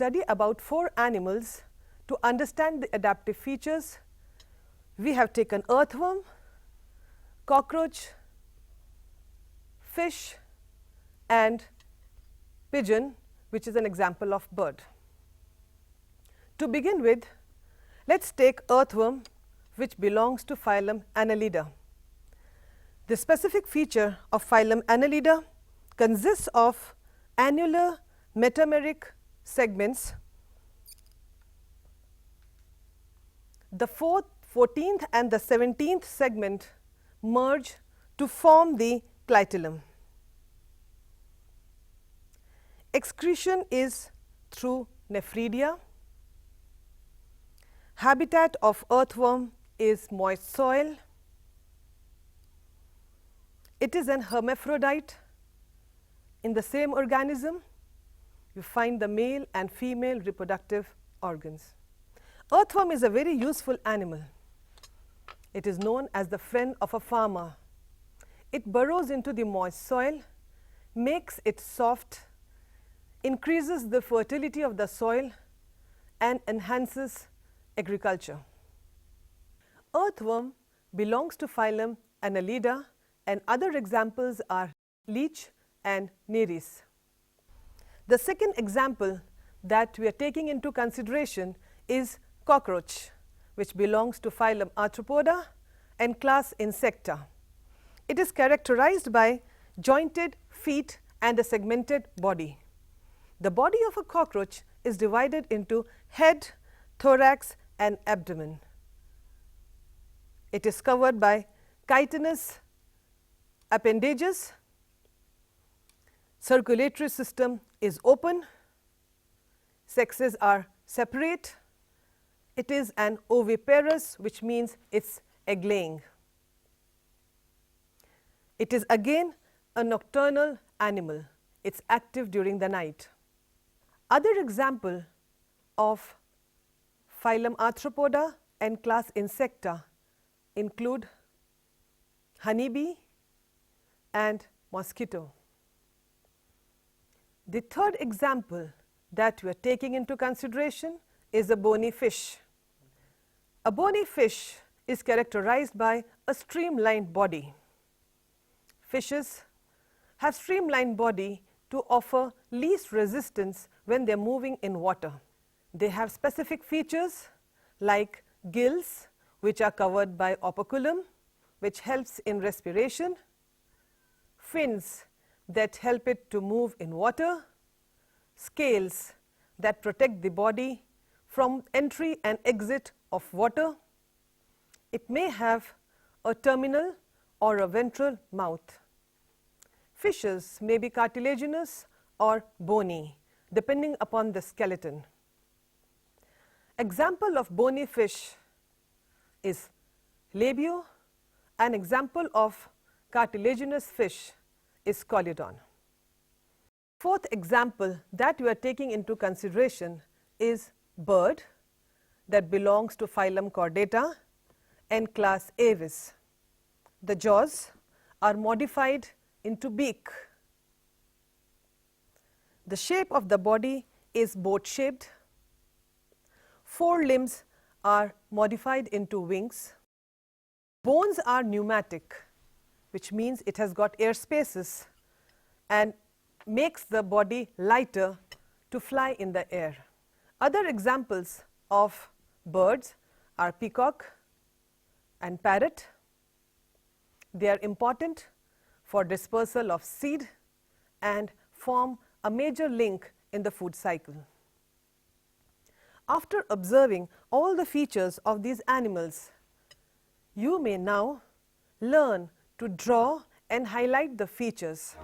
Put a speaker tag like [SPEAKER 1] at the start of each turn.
[SPEAKER 1] study about 4 animals to understand the adaptive features. We have taken earthworm, cockroach, fish and pigeon, which is an example of bird. To begin with, let's take earthworm, which belongs to phylum Annelida. The specific feature of phylum Annelida consists of annular metameric segments. The 4th, 14th and the 17th segment merge to form the clitellum. Excretion is through nephridia. Habitat of earthworm is moist soil. It is an hermaphrodite. In the same organism, you find the male and female reproductive organs. Earthworm is a very useful animal. It is known as the friend of a farmer. It burrows into the moist soil, makes it soft, increases the fertility of the soil and enhances agriculture. Earthworm belongs to phylum Annelida, and other examples are leech and nereis. The second example that we are taking into consideration is cockroach, which belongs to phylum Arthropoda and class Insecta. It is characterized by jointed feet and a segmented body. The body of a cockroach is divided into head, thorax and abdomen. It is covered by chitinous appendages. Circulatory system is open. Sexes are separate. It is an oviparous, which means it's egg laying. It is again a nocturnal animal. It's active during the night. Other example of phylum Arthropoda and class Insecta include honeybee and mosquito. The third example that we are taking into consideration is a bony fish. A bony fish is characterized by a streamlined body. Fishes have streamlined body to offer least resistance when they are moving in water. They have specific features like gills, which are covered by operculum, which helps in respiration, fins that help it to move in water, scales that protect the body from entry and exit of water. It may have a terminal or a ventral mouth. Fishes may be cartilaginous or bony, depending upon the skeleton. Example of bony fish is labio. An example of cartilaginous fish is Colodon. Fourth example that we are taking into consideration is bird that belongs to phylum Chordata and class Avis. The jaws are modified into beak. The shape of the body is boat-shaped. 4 limbs are modified into wings. Bones are pneumatic, which means it has got air spaces and makes the body lighter to fly in the air. Other examples of birds are peacock and parrot. They are important for dispersal of seed and form a major link in the food cycle. After observing all the features of these animals, you may now learn to draw and highlight the features.